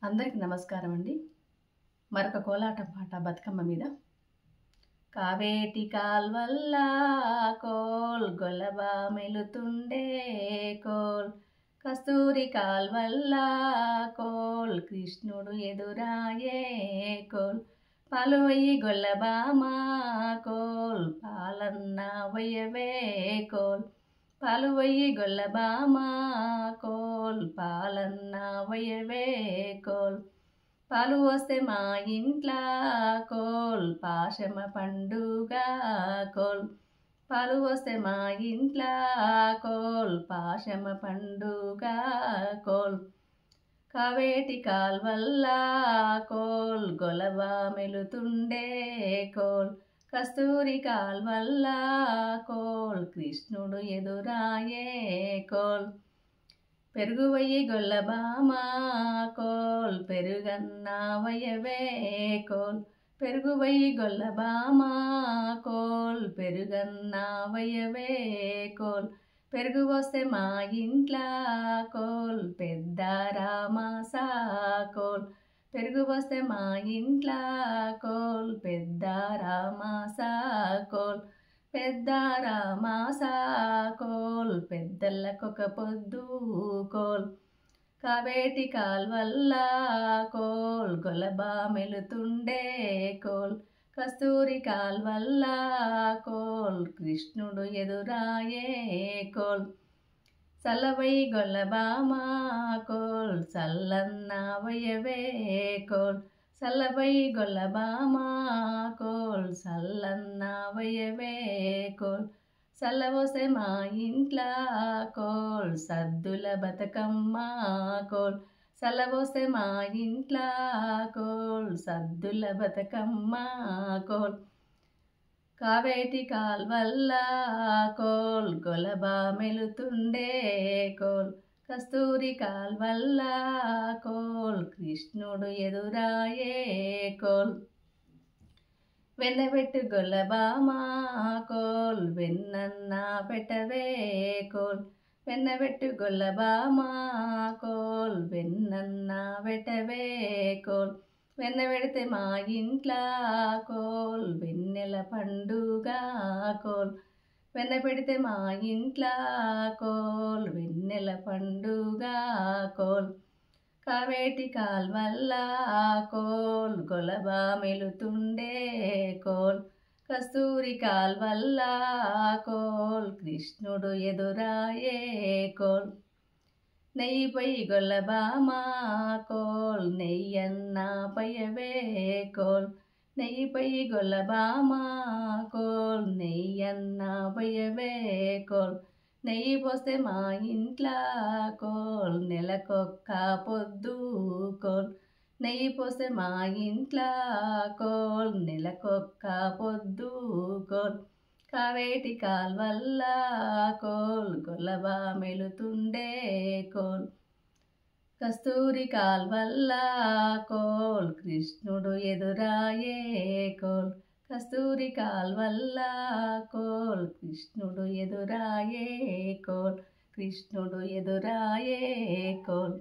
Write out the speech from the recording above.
అందరికి నమస్కారం అండి. మరొక కోలాటం పాట బతుకమ్మ మీద. కావేటి కాల్వల్ల కోల్ గొలబా మెలుతుండే కోల్, కస్తూరి కాల్వల్ల కోల్ కృష్ణుడు ఎదురాయే కోల్, పాలువయ్యి గొల్లబామ కోల్ పాలన్న వయ్యవే కోల్, పాలువయ్యి గొల్లబామ కోల్ పాలన్న వయ్యవే కోల్, పాలు వస్తే మా ఇంట్లా కోల్ పాశమ పండుగ కోల్, పాలు వస్తే మా ఇంట్లా కోల్ పాశమ పండుగ కోల్, కావేటి కాల్వల్ల కోల్ గొలబా మెలుతుండే కోల్, కస్తూరి కాల్వల్ల కోల్ కృష్ణుడు ఎదురాయే కోల్, పెరుగువయ్యి గొల్లబామ కోల్ పెరుగన్న వయ్యవే కోల్, పెరుగువయ్యి గొల్లబామ కోల్ పెరుగన్న వయ్యవే కోల్, పెరుగు వస్తే మా ఇంట్లా కోల్ పెద్ద రామాసా కోల్, పెరుగు వస్తే మా ఇంట్లా కోల్ పెద్ద రామాసా కోల్, పెద్ద రామాసా కోల్ పెద్దలకొక పొద్దు కోల్, కావేటి కాల్వల్ల కోల్ గొలబా మెలుతుండే కోల్, కస్తూరి కాల్వల్ల కోల్ కృష్ణుడు ఎదురాయే కోల్, చల్లవై గొల్లబామ కోల్ చల్లన్న వయ్యవే కోల్, చల్లవై గొల్లబామ కోల్ చల్లన్న వయ్యవే కోల్, చల్లవోసే మా ఇంట్లా కోల్ సద్దుల బతుకమ్మ కోల్, చల్లవోసే మా ఇంట్లా కోల్ సద్దుల బతుకమ్మ కోల్, కావేటి కాల్వల్ల కోల్ గొలబా మెలుతుండే కోల్, కస్తూరి కాల్వల్ల కోల్ కృష్ణుడు ఎదురాయే కోల్, వెన్నబెట్టు గొల్లబామ కోల్ వెన్నన్న పెట్టవే కోల్, వెన్నబెట్టు గొల్లబామ కోల్ వెన్నన్న పెట్టవే కోల్, వెన్న పెడితే మా ఇంట్లా కోల్ వెన్నెల పండుగ కోల్, వెన్న పెడితే మా ఇంట్లా కోల్ వెన్నెల పండుగ కోల్, కావేటి కాల్వల్ల కోల్ గొలబా మెలుతుండే కోల్, కస్తూరి కాల్వల్ల కోల్ కృష్ణుడు ఎదురాయే కోల్, నెయ్యి పొయ్యి గొల్లబామ కోల్ నెయ్యన్న పయ్యవే కోల్, నెయ్యి పొయ్యి గొల్లబామ కోల్ నెయ్యన్న పయ్యవే కోల్, నెయ్యి పోస్తే మా ఇంట్లా కోల్ నెలకొక్క పొద్దు కోల్, నెయ్యి పోస్తే మా ఇంట్లా కోల్ నెలకొక్క పొద్దు కోల్, కావేటి కాల్వల్ల కోల్ గొలబా మెలుతుండే కోల్, కస్తూరి కాల్వల్ల కోల్ కృష్ణుడు ఎదురాయే కోల్, కస్తూరి కాల్వల్ల కోల్ కృష్ణుడు ఎదురాయే కోల్, కృష్ణుడు ఎదురాయే కోల్.